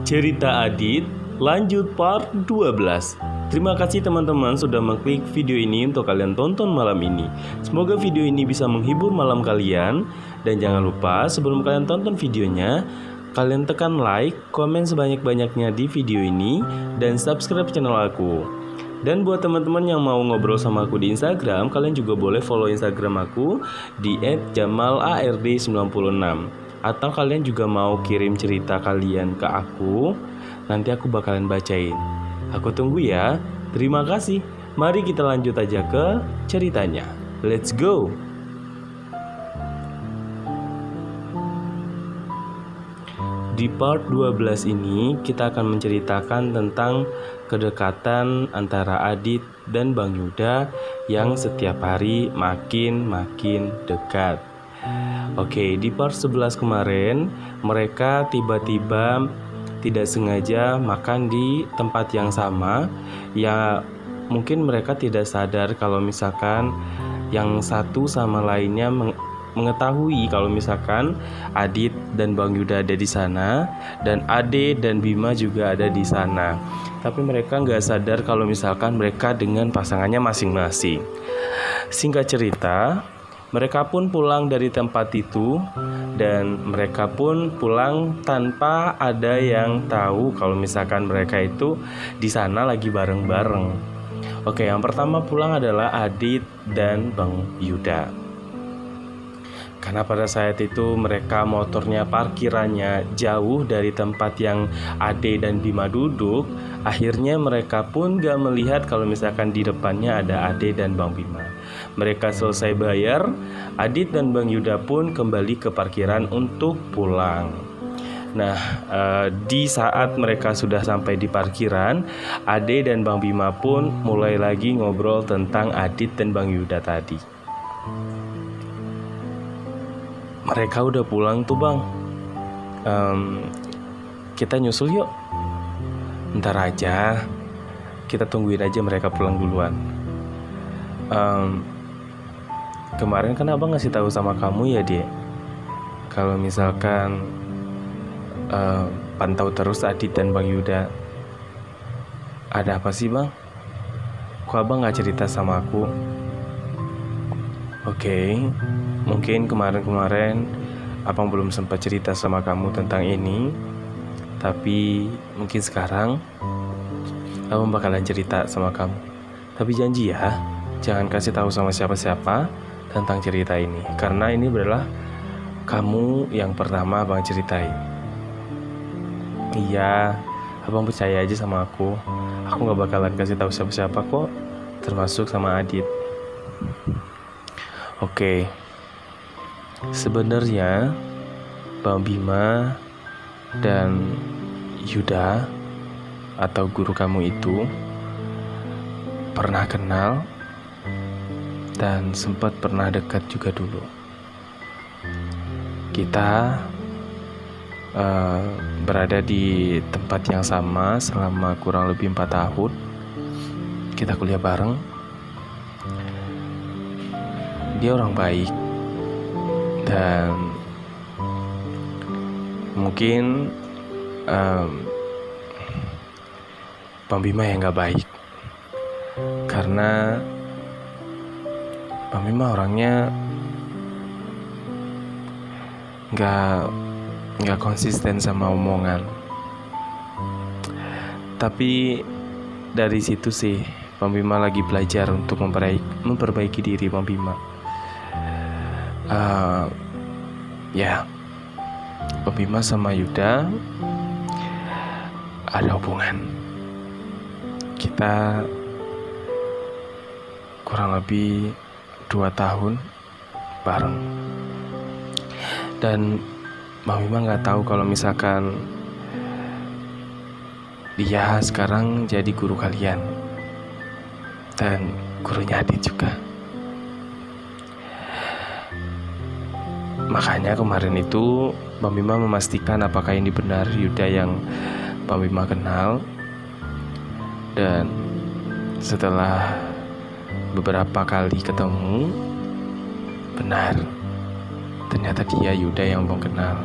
Cerita Adit lanjut part 12. Terima kasih teman-teman sudah mengklik video ini untuk kalian tonton malam ini. Semoga video ini bisa menghibur malam kalian. Dan jangan lupa sebelum kalian tonton videonya, kalian tekan like, komen sebanyak-banyaknya di video ini, dan subscribe channel aku. Dan buat teman-teman yang mau ngobrol sama aku di Instagram, kalian juga boleh follow Instagram aku di @jamalard96. Atau kalian juga mau kirim cerita kalian ke aku, nanti aku bakalan bacain. Aku tunggu ya. Terima kasih. Mari kita lanjut aja ke ceritanya. Let's go. Di part 12 ini kita akan menceritakan tentang kedekatan antara Adit dan Bang Yuda yang setiap hari makin dekat. Oke, di part 11 kemarin mereka tiba-tiba tidak sengaja makan di tempat yang sama. Ya, mungkin mereka tidak sadar kalau misalkan yang satu sama lainnya mengetahui kalau misalkan Adit dan Bang Yuda ada di sana dan Ade dan Bima juga ada di sana. Tapi mereka nggak sadar kalau misalkan mereka dengan pasangannya masing-masing. Singkat cerita, mereka pun pulang dari tempat itu dan mereka pun pulang tanpa ada yang tahu kalau misalkan mereka itu di sana lagi bareng-bareng. Oke, yang pertama pulang adalah Adit dan Bang Yuda. Karena pada saat itu mereka motornya parkirannya jauh dari tempat yang Ade dan Bima duduk. Akhirnya mereka pun gak melihat kalau misalkan di depannya ada Ade dan Bang Bima. Mereka selesai bayar, Adit dan Bang Yuda pun kembali ke parkiran untuk pulang. Nah, di saat mereka sudah sampai di parkiran, Ade dan Bang Bima pun mulai lagi ngobrol tentang Adit dan Bang Yuda tadi. Mereka udah pulang tuh bang, kita nyusul yuk. Ntar aja, kita tungguin aja mereka pulang duluan. Kemarin kan abang ngasih tahu sama kamu ya Dek, kalau misalkan pantau terus Adit dan Bang Yuda. Ada apa sih bang? Kok abang gak cerita sama aku? Oke, mungkin kemarin abang belum sempat cerita sama kamu tentang ini. Tapi mungkin sekarang abang bakalan cerita sama kamu. Tapi janji ya, jangan kasih tahu sama siapa-siapa tentang cerita ini, karena ini adalah kamu yang pertama abang ceritain. Iya, abang percaya aja sama aku. Aku gak bakalan kasih tahu siapa-siapa kok, termasuk sama Adit. Oke, sebenarnya Bang Bima dan Yuda atau guru kamu itu pernah kenal dan sempat pernah dekat juga dulu. Kita berada di tempat yang sama selama kurang lebih 4 tahun. Kita kuliah bareng. Dia orang baik dan mungkin Bang Bima yang gak baik, karena Bang Bima orangnya gak konsisten sama omongan. Tapi dari situ sih Bang Bima lagi belajar untuk memperbaiki diri Bang Bima. Ya, Bang Bima sama Yuda ada hubungan. Kita kurang lebih 2 tahun bareng. Dan Bang Bima gak tahu kalau misalkan dia sekarang jadi guru kalian dan gurunya Adit juga. Makanya kemarin itu Bang Bima memastikan apakah ini benar Yuda yang Bang Bima kenal. Dan setelah beberapa kali ketemu, benar, ternyata dia Yuda yang Bang kenal.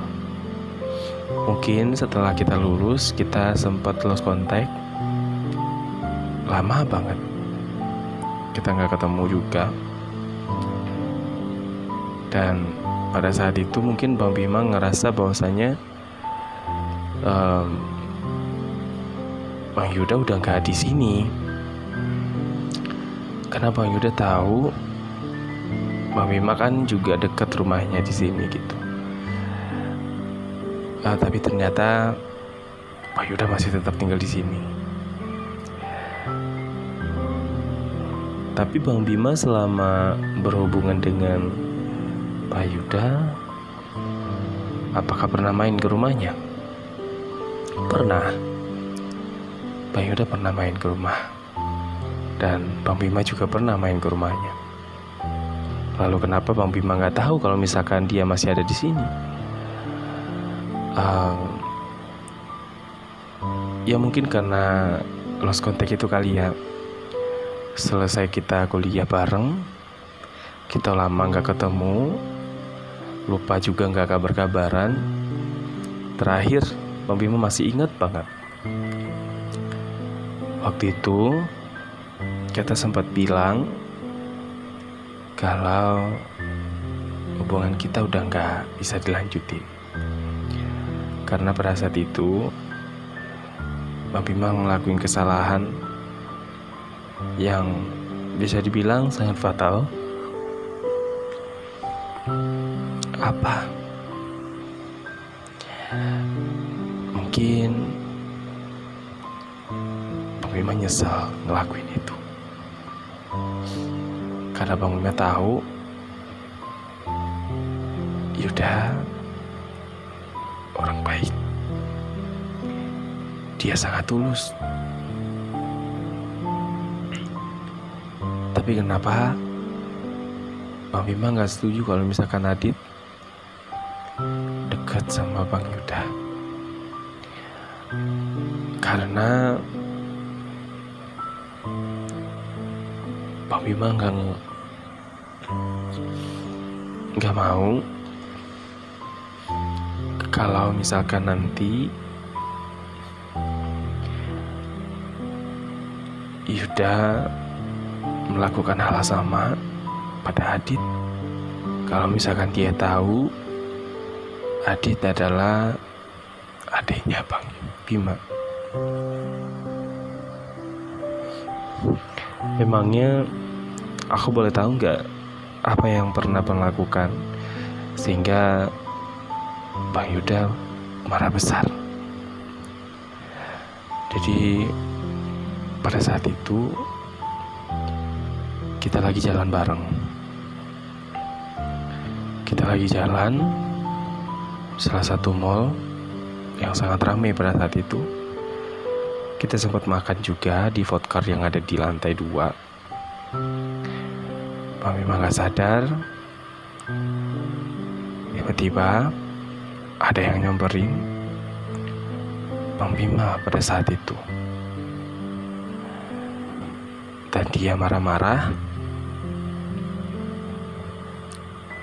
Mungkin setelah kita lulus, kita sempat lost contact. Lama banget kita nggak ketemu juga. Dan pada saat itu mungkin Bang Bima ngerasa bahwasanya Bang Yuda udah nggak di sini. Karena Bang Yuda tahu Bang Bima kan juga dekat rumahnya di sini gitu. Tapi ternyata Bang Yuda masih tetap tinggal di sini. Tapi Bang Bima selama berhubungan dengan Pak Yuda, apakah pernah main ke rumahnya? Pernah. Bang Yuda pernah main ke rumah, dan Bang Bima juga pernah main ke rumahnya. Lalu kenapa Bang Bima nggak tahu kalau misalkan dia masih ada di sini? Ya mungkin karena lost contact itu kali ya. Selesai kita kuliah bareng, kita lama nggak ketemu, lupa juga nggak kabar-kabaran. Terakhir Bang Bima masih ingat banget. Waktu itu kita sempat bilang kalau hubungan kita udah nggak bisa dilanjutin. Karena pada saat itu Bang Bima ngelakuin kesalahan yang bisa dibilang sangat fatal. Apa? Mungkin Bang Bima nyesel ngelakuin itu. Karena Bang Bima tahu Yuda orang baik. Dia sangat tulus. Tapi kenapa Bang Bima gak setuju kalau misalkan Adit dekat sama Bang Yuda? Karena Bang Bima gak mau kalau misalkan nanti Yuda melakukan hal sama pada Adit. Kalau misalkan dia tahu Adit adalah adiknya Bang Bima. Memangnya aku boleh tahu nggak apa yang pernah Bang lakukan sehingga Bang Yuda marah besar? Jadi pada saat itu kita lagi jalan bareng. Kita lagi jalan salah satu mall yang sangat ramai pada saat itu. Kita sempat makan juga di food court yang ada di lantai 2. Bang Bima gak sadar, tiba-tiba ada yang nyamperin Bang Bima pada saat itu. Dan dia marah-marah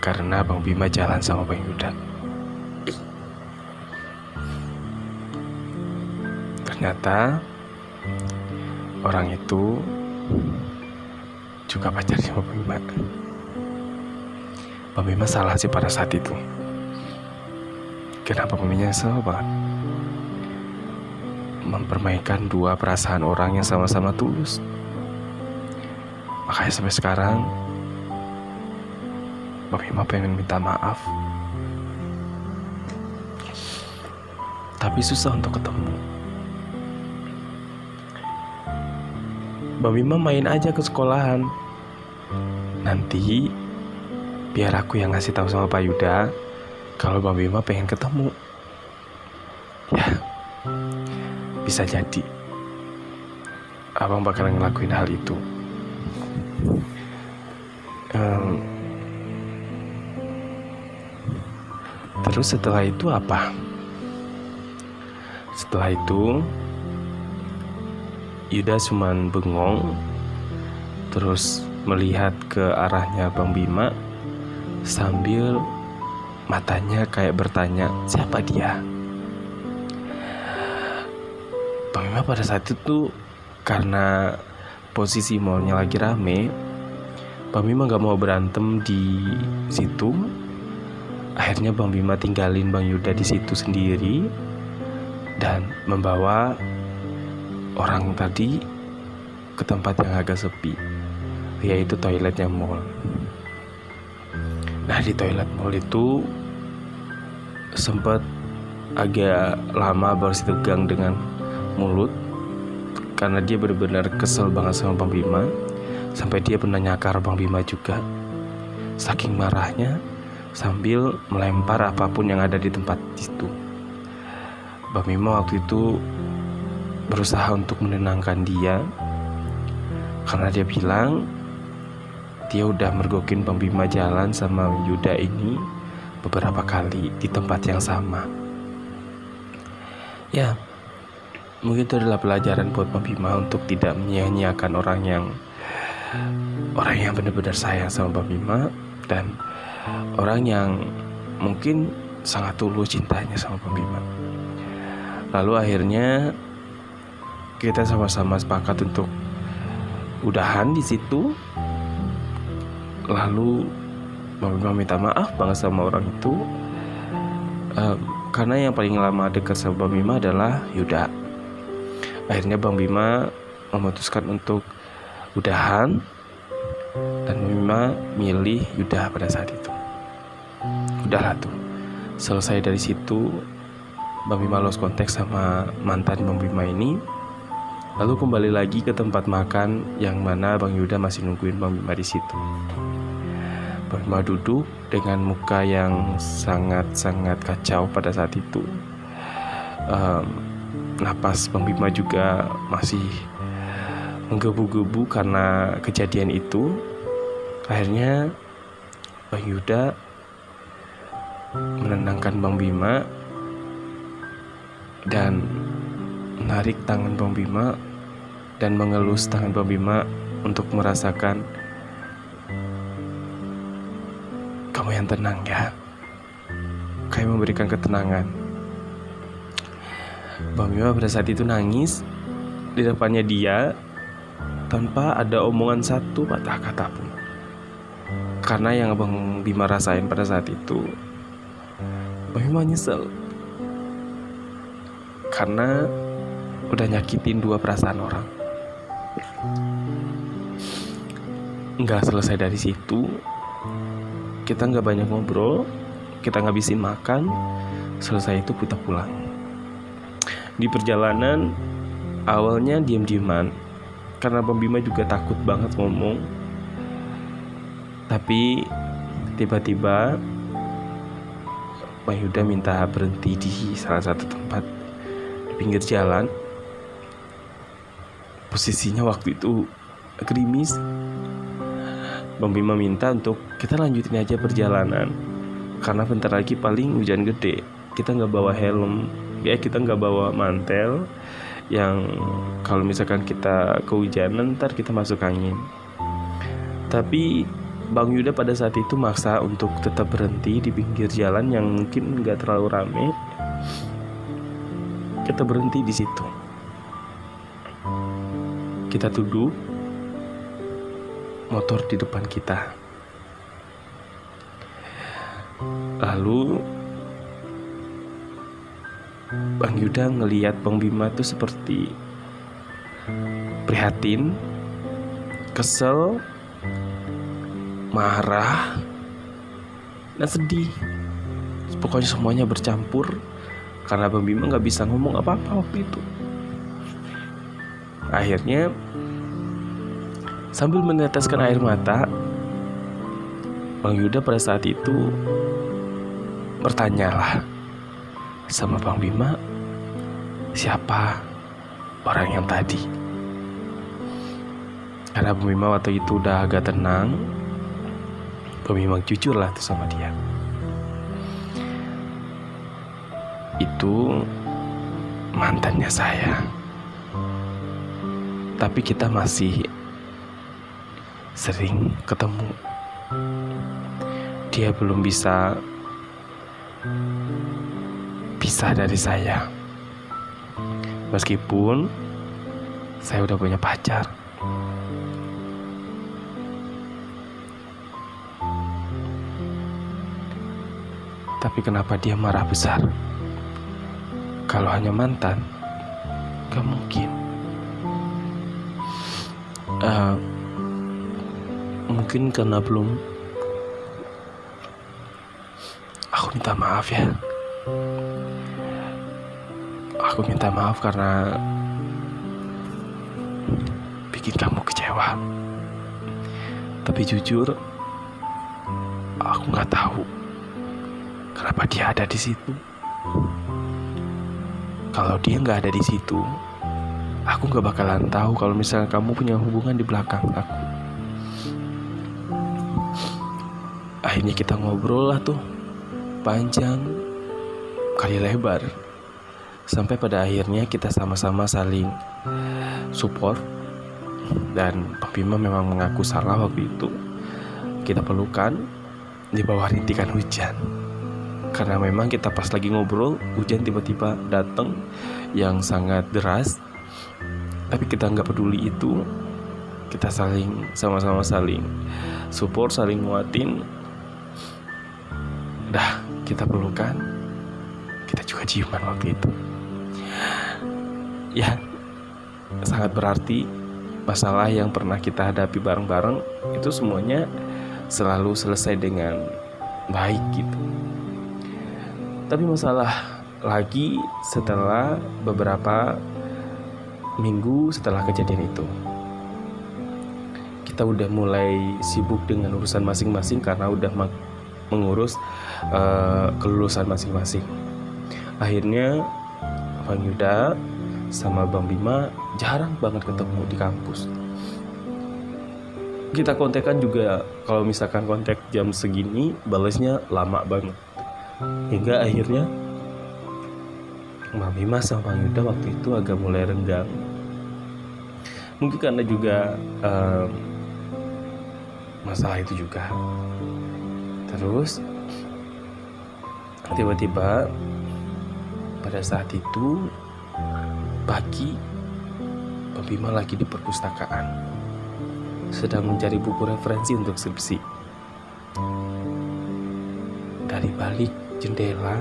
karena Bang Bima jalan sama Bang Yuda. Ternyata orang itu juga pacarnya Bang Bima. Bang Bima salah sih pada saat itu. Kenapa Bang Bima nyesel banget mempermainkan dua perasaan orang yang sama-sama tulus. Makanya sampai sekarang Bang Bima pengen minta maaf, tapi susah untuk ketemu. Bang Bima main aja ke sekolahan. Nanti biar aku yang ngasih tahu sama Pak Yuda kalau Bang Bima pengen ketemu. Ya, bisa jadi Abang bakal ngelakuin hal itu. Terus setelah itu apa? Setelah itu Yuda cuman bengong, terus melihat ke arahnya Bang Bima sambil matanya kayak bertanya, siapa dia? Bang Bima pada saat itu karena posisi mallnya lagi rame, Bang Bima gak mau berantem di situ. Akhirnya Bang Bima tinggalin Bang Yuda di situ sendiri dan membawa orang tadi ke tempat yang agak sepi, yaitu toiletnya mall. Nah, di toilet mall itu sempat agak lama bersitegang dengan mulut karena dia benar-benar kesel banget sama Bang Bima, sampai dia pernah nyakar Bang Bima juga, saking marahnya, sambil melempar apapun yang ada di tempat itu. Bang Bima waktu itu berusaha untuk menenangkan dia, karena dia bilang dia udah mergokin Bang Bima jalan sama Yuda ini beberapa kali di tempat yang sama. Ya, mungkin itu adalah pelajaran buat Bang Bima untuk tidak menyia-nyiakan orang yang benar-benar sayang sama Bang Bima, dan orang yang mungkin sangat tulus cintanya sama Bang Bima. Lalu akhirnya kita sama-sama sepakat untuk udahan di situ. Lalu Bang Bima minta maaf banget sama orang itu, karena yang paling lama dekat sama Bang Bima adalah Yuda. Akhirnya Bang Bima memutuskan untuk udahan, dan Bang Bima milih Yuda pada saat itu. Udahlah tuh, selesai dari situ. Bang Bima lost kontak sama mantan Bang Bima ini. Lalu kembali lagi ke tempat makan yang mana Bang Yuda masih nungguin Bang Bima di situ. Bang Bima duduk dengan muka yang sangat-sangat kacau pada saat itu. Napas Bang Bima juga masih menggebu-gebu karena kejadian itu. Akhirnya Bang Yuda menenangkan Bang Bima dan menarik tangan Bang Bima dan mengelus tangan Bang Bima untuk merasakan, kamu yang tenang ya, kayak memberikan ketenangan. Bang Bima pada saat itu nangis di depannya dia tanpa ada omongan satu patah kata pun. Karena yang Bang Bima rasain pada saat itu, Bang Bima nyesel karena udah nyakitin dua perasaan orang. Nggak selesai dari situ, kita nggak banyak ngobrol, kita ngabisin makan. Selesai itu kita pulang. Di perjalanan awalnya diam-diaman karena Bang Bima juga takut banget ngomong. Tapi tiba-tiba Bang Yuda minta berhenti di salah satu tempat di pinggir jalan. Posisinya waktu itu gerimis. Bang Bima minta untuk kita lanjutin aja perjalanan karena bentar lagi paling hujan gede. Kita nggak bawa helm, ya kita nggak bawa mantel yang kalau misalkan kita kehujanan ntar kita masuk angin. Tapi Bang Yuda pada saat itu maksa untuk tetap berhenti di pinggir jalan yang mungkin nggak terlalu rame. Kita berhenti di situ. Kita duduk, motor di depan kita. Lalu Bang Yuda ngelihat Bang Bima tuh seperti prihatin, kesel, marah, dan sedih. Pokoknya semuanya bercampur karena Bang Bima gak bisa ngomong apa-apa waktu itu. Akhirnya sambil meneteskan air mata, Bang Yuda pada saat itu bertanyalah sama Bang Bima, siapa orang yang tadi? Karena Bang Bima waktu itu udah agak tenang, Bang Bima jujur lah tuh sama dia. Itu mantannya saya. Tapi kita masih sering ketemu. Dia belum bisa pisah dari saya. Meskipun saya udah punya pacar. Tapi kenapa dia marah besar? Kalau hanya mantan, gak mungkin. Mungkin karena belum. Aku minta maaf ya. Aku minta maaf karena bikin kamu kecewa. Tapi jujur, aku nggak tahu kenapa dia ada di situ. Kalau dia nggak ada di situ, aku nggak bakalan tahu kalau misalnya kamu punya hubungan di belakang aku. Akhirnya kita ngobrol lah tuh, panjang kali lebar, sampai pada akhirnya kita sama-sama saling support. Dan Pak Bima memang mengaku salah waktu itu. Kita pelukan di bawah rintikan hujan. Karena memang kita pas lagi ngobrol, hujan tiba-tiba datang yang sangat deras. Tapi kita nggak peduli itu. Kita sama-sama saling support, saling nguatin. Udah, kita pelukan. Kita juga ciuman waktu itu. Ya, sangat berarti. Masalah yang pernah kita hadapi bareng-bareng itu semuanya selalu selesai dengan baik gitu. Tapi masalah lagi setelah beberapa minggu setelah kejadian itu. Kita udah mulai sibuk dengan urusan masing-masing karena udah mengurus kelulusan masing-masing. Akhirnya Bang Yuda sama Bang Bima jarang banget ketemu di kampus. Kita kontekan juga, kalau misalkan kontak jam segini, balasnya lama banget. Hingga akhirnya Bang Bima sama Bang Yuda waktu itu agak mulai renggang. Mungkin karena juga masalah itu juga. Terus tiba-tiba pada saat itu pagi, Bang Bima lagi di perpustakaan, sedang mencari buku referensi untuk skripsi. Dari balik jendela,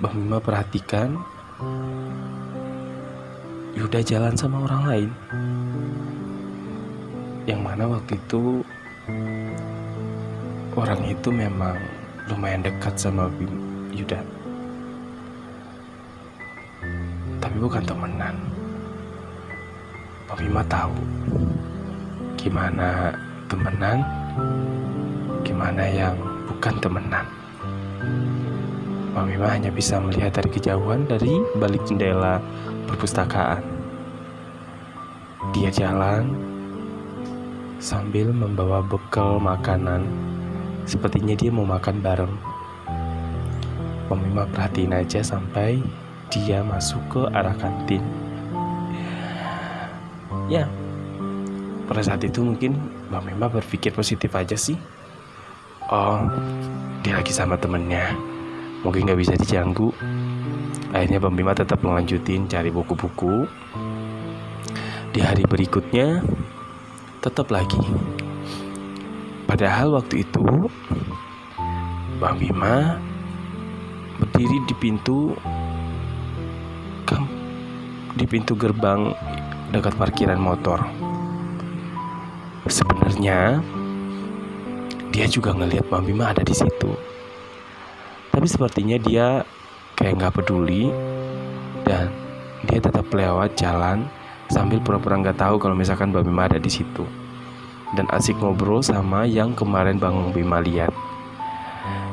Bang Bima perhatikan Yuda jalan sama orang lain. Yang mana waktu itu orang itu memang lumayan dekat sama Yuda. Tapi bukan temenan. Bang Bima tahu gimana temenan, gimana yang bukan temenan. Bang Bima hanya bisa melihat dari kejauhan dari balik jendela perpustakaan. Dia jalan sambil membawa bekal makanan. Sepertinya dia mau makan bareng. Bang Bima perhatiin aja sampai dia masuk ke arah kantin. Ya, pada saat itu mungkin Bang Bima berpikir positif aja sih. Oh, dia lagi sama temennya, mungkin gak bisa diganggu. Akhirnya Bang Bima tetap melanjutin cari buku-buku. Di hari berikutnya tetap lagi. Padahal waktu itu Bang Bima berdiri di pintu gerbang dekat parkiran motor. Sebenarnya dia juga ngelihat Bang Bima ada di situ. Tapi sepertinya dia kayak nggak peduli dan dia tetap lewat jalan sambil pura-pura nggak tahu kalau misalkan Bang Bima ada di situ. Dan asik ngobrol sama yang kemarin Bang Bima lihat.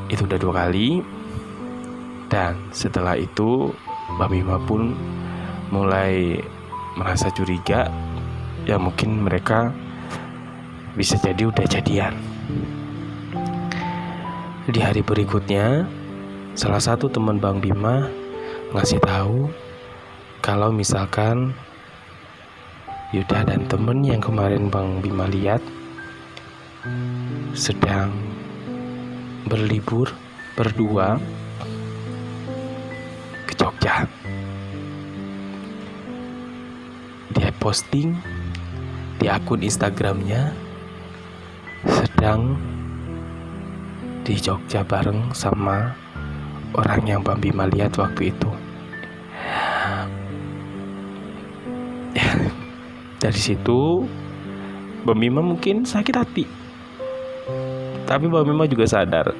Itu udah 2 kali. Dan setelah itu Bang Bima pun mulai merasa curiga. Ya mungkin mereka bisa jadi udah jadian. Di hari berikutnya, salah satu teman Bang Bima ngasih tahu kalau misalkan Yuda dan temen yang kemarin Bang Bima lihat sedang berlibur berdua ke Jogja. Ya, dia posting di akun Instagramnya sedang di Jogja bareng sama orang yang Bang Bima lihat waktu itu. Ya, dari situ Bang Bima mungkin sakit hati, tapi Bang Bima juga sadar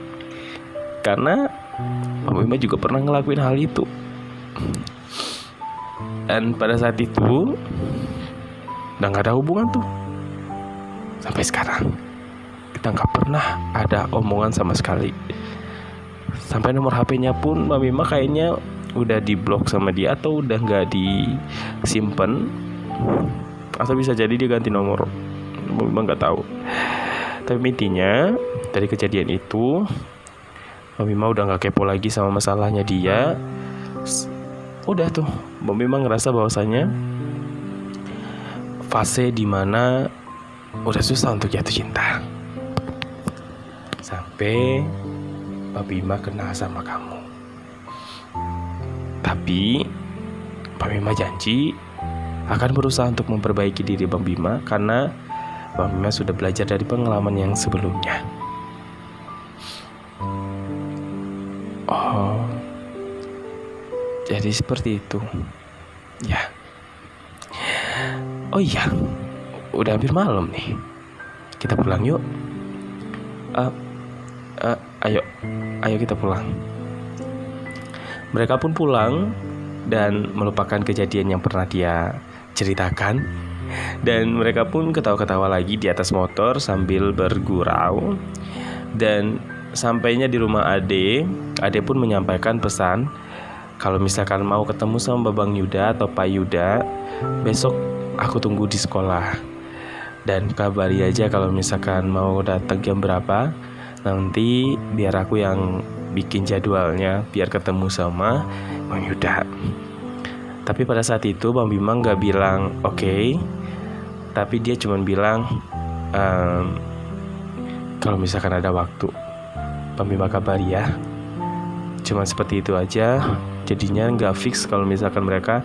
karena Bang Bima juga pernah ngelakuin hal itu. Dan pada saat itu udah gak ada hubungan tuh. Sampai sekarang kita gak pernah ada omongan sama sekali. Sampai nomor HP-nya pun Bang Bima kayaknya udah diblok sama dia, atau udah gak disimpan, atau bisa jadi dia ganti nomor. Bang Bima gak tahu. Tapi intinya dari kejadian itu Bang Bima udah gak kepo lagi sama masalahnya dia. Udah tuh Bang Bima ngerasa bahwasanya fase dimana udah susah untuk jatuh cinta. Sampai Bang Bima kenal sama kamu. Tapi Bang Bima janji akan berusaha untuk memperbaiki diri Bang Bima, karena Bang Bima sudah belajar dari pengalaman yang sebelumnya. Oh, jadi seperti itu. Ya. Oh iya, udah hampir malam nih. Kita pulang yuk. Ayo kita pulang. Mereka pun pulang dan melupakan kejadian yang pernah dia ceritakan. Dan mereka pun ketawa-ketawa lagi di atas motor sambil bergurau. Dan sampainya di rumah Ade pun menyampaikan pesan kalau misalkan mau ketemu sama Babang Yuda atau Pak Yuda, besok aku tunggu di sekolah. Dan kabari aja kalau misalkan mau datang jam berapa. Nanti biar aku yang bikin jadwalnya biar ketemu sama Bang Yuda. Tapi pada saat itu Bang Bima gak bilang oke, tapi dia cuma bilang kalau misalkan ada waktu Bang Bima kabari ya. Cuma seperti itu aja. Jadinya gak fix kalau misalkan mereka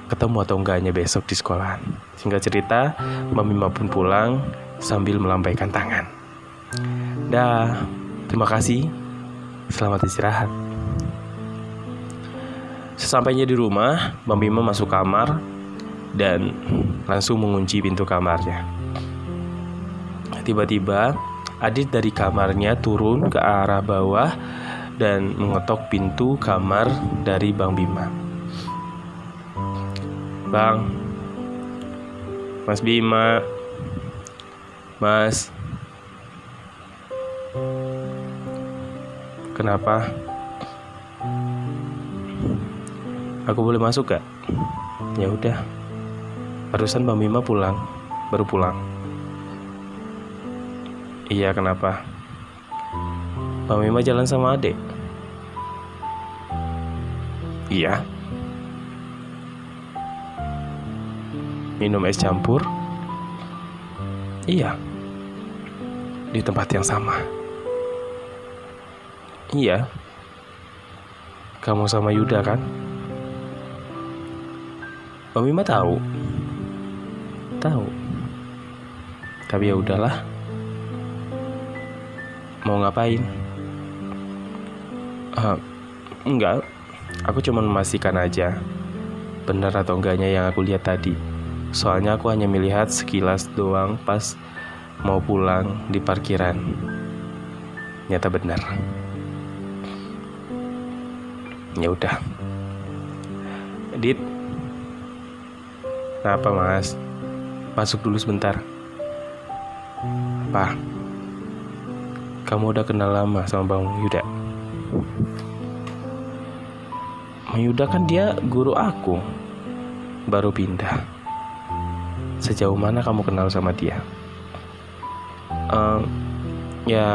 ketemu atau enggaknya besok di sekolah. Singkat cerita, Bang Bima pun pulang sambil melambaikan tangan. Dah, terima kasih. Selamat istirahat. Sesampainya di rumah, Bang Bima masuk kamar dan langsung mengunci pintu kamarnya. Tiba-tiba, Adit dari kamarnya turun ke arah bawah dan mengetok pintu kamar dari Bang Bima. Bang, Mas Bima, Mas, kenapa? Aku boleh masuk gak? Ya udah. Barusan Bang Bima baru pulang. Iya, kenapa? Bang Bima jalan sama adek. Iya. Minum es campur. Iya. Di tempat yang sama. Iya. Kamu sama Yuda kan? Bang Bima tahu. Tapi ya udahlah. Mau ngapain? Enggak. Aku cuma memastikan aja benar atau enggaknya yang aku lihat tadi. Soalnya aku hanya melihat sekilas doang pas mau pulang di parkiran. Nyata benar. Ya udah. Dit. Kenapa, Mas? Masuk dulu sebentar. Apa? Kamu udah kenal lama sama Bang Yuda? Bang Yuda kan dia guru aku. Baru pindah. Sejauh mana kamu kenal sama dia? Ya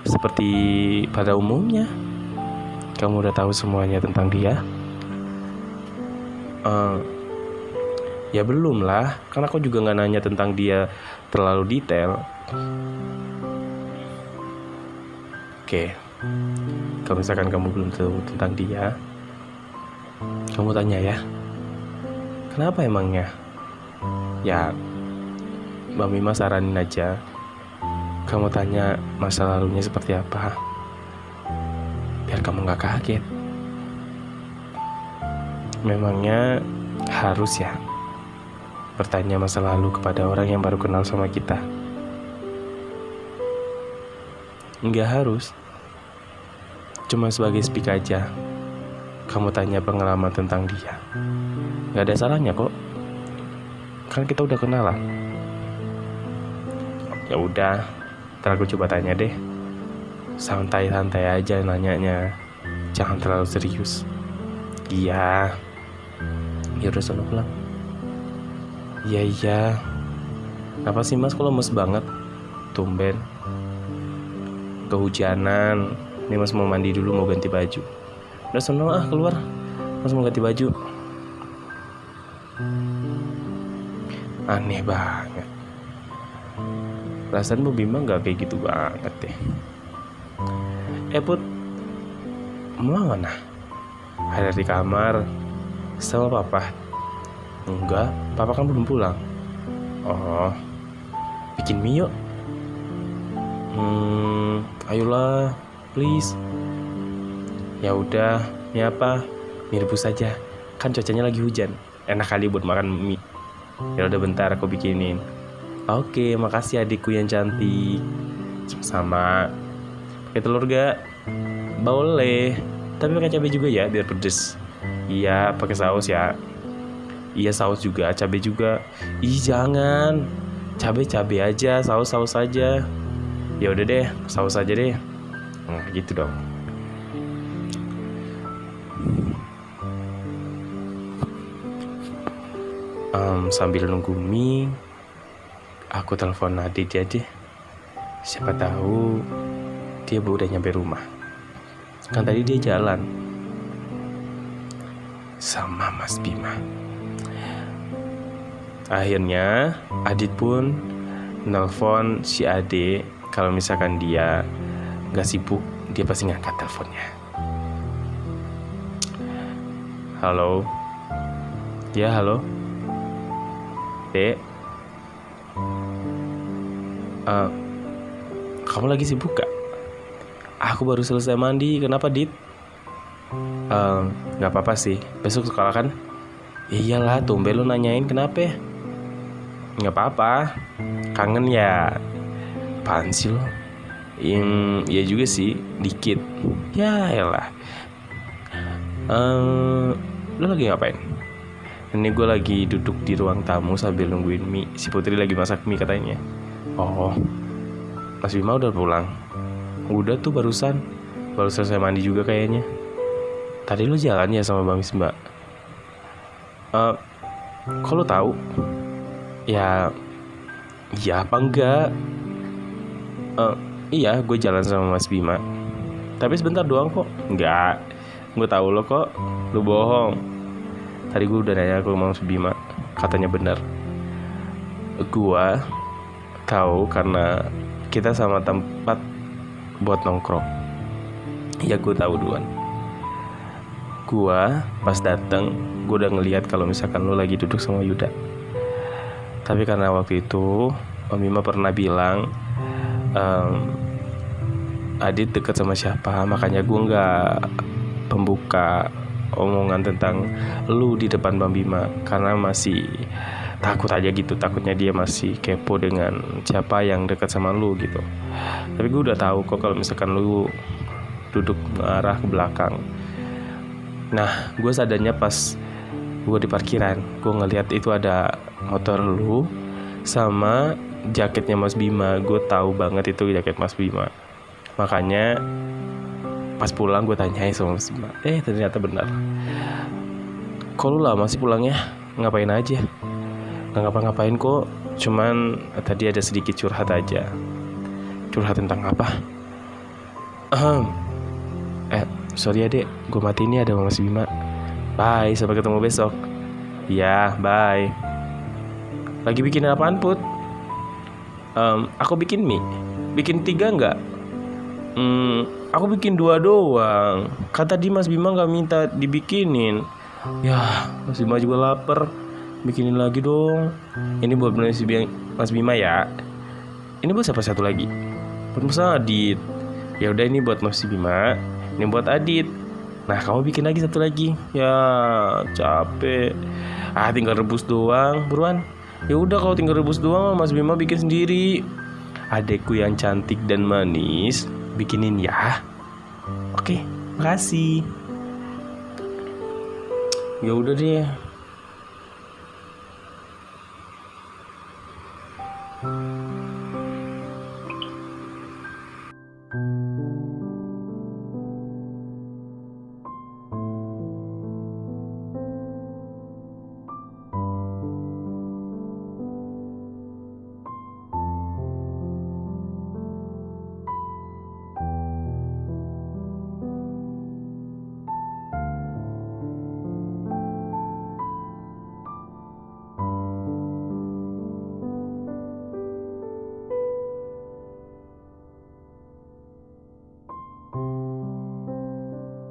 seperti pada umumnya. Kamu udah tahu semuanya tentang dia? Ya belum lah. Karena aku juga gak nanya tentang dia terlalu detail. Oke. Kalau misalkan kamu belum tahu tentang dia, Kamu tanya ya, kenapa emangnya? Ya, Mbak Mima saranin aja. Kamu tanya masa lalunya seperti apa, biar kamu gak kaget. Memangnya harus ya bertanya masa lalu kepada orang yang baru kenal sama kita? Nggak harus. Cuma sebagai speak aja. Kamu tanya pengalaman tentang dia, nggak ada salahnya kok. Kan kita udah kenalan. Ya udah, ntar aku coba tanya deh. Santai-santai aja nanyanya, jangan terlalu serius. Iya. Ya udah, sono pulang. Iya. Kenapa sih mas kok lemes banget? Tumben. Kehujanan. Ini mas mau mandi dulu, mau ganti baju. Udah sono keluar. Mas mau ganti baju. Aneh banget. Perasaan Bu Bima gak kayak gitu banget deh. Put, mau mana? Ada di kamar sama papa. Enggak, papa kan belum pulang. Oh, bikin mie yuk. Ayolah, please. Ya udah, mie apa? Mie rebus saja. Kan cuacanya lagi hujan. Enak kali buat makan mie. Ya udah bentar aku bikinin. Oke, makasih adikku yang cantik. Sama. Pakai telur gak? Boleh. Tapi pakai cabai juga ya, biar pedes. Iya, pakai saus ya. Iya, saus juga, cabai juga. Ih, jangan. Cabai aja, saus aja. Ya udah deh, saus aja deh. Nah, gitu dong. Sambil nunggu mie, aku telepon Adit aja. Siapa tahu dia udah nyampe rumah. Kan tadi dia jalan sama Mas Bima. Akhirnya Adit pun nelpon si Ade. Kalau misalkan dia gak sibuk, dia pasti ngangkat teleponnya. Halo. Ya, halo Dek. Kamu lagi sibuk gak? Aku baru selesai mandi. Kenapa, Dit? Gak apa-apa sih. Besok sekolah kan? Iyalah, tumben lu nanyain kenapa? Gak apa-apa. Kangen ya? Apaan sih lo? Ya juga sih, dikit. Ya elah. Lu lagi ngapain? Ini gue lagi duduk di ruang tamu sambil nungguin mie. Si Putri lagi masak mie katanya. Oh, Mas Bima udah pulang? Udah tuh barusan. Baru selesai mandi juga kayaknya. Tadi lu jalan ya sama Bang Misbah? Kok lu tahu? Ya, iya apa enggak? Iya, gue jalan sama Mas Bima. Tapi sebentar doang kok. Enggak, gue tahu lo kok. Lu bohong. Tadi gue udah nanya ke Mas Bima, katanya benar. Gue tahu karena kita sama tempat buat nongkrong. Ya gue tahu duluan. Gue pas dateng, gue udah ngeliat kalau misalkan lo lagi duduk sama Yuda. Tapi karena waktu itu Om Bima pernah bilang Adit deket sama siapa, makanya gue gak pembuka omongan tentang lu di depan Bang Bima. Karena masih takut aja gitu, takutnya dia masih kepo dengan siapa yang dekat sama lu gitu. Tapi gue udah tahu kok kalau misalkan lu duduk arah ke belakang. Nah, gue sadarnya pas gue di parkiran. Gue ngeliat itu ada motor lu sama jaketnya Mas Bima. Gue tahu banget itu jaket Mas Bima. Makanya pas pulang gue tanyain sama Mas Bima. Ternyata benar. Kok lu lama sih pulangnya? Ngapain aja? Gak ngapa-ngapain kok. Cuman tadi ada sedikit curhat aja. Curhat tentang apa? Sorry ya dek, gue mati ini ada Mas Bima. Bye, sampai ketemu besok. Ya, bye. Lagi bikin apaan, Put? Aku bikin mie. Bikin 3 enggak? Aku bikin 2 doang. Kata Dimas Bima gak minta dibikinin. Ya, Mas Bima juga lapar. Bikinin lagi dong. Ini buat Mas Bima ya. Ini buat siapa satu lagi? Buat Mas Adit. Ya udah, ini buat Mas Bima. Ini buat Adit. Nah, kamu bikin lagi satu lagi. Ya, capek. Tinggal rebus doang, buruan. Ya udah, kalau tinggal rebus doang, Mas Bima bikin sendiri. Adekku yang cantik dan manis, bikinin ya. Oke, makasih. Ya udah deh.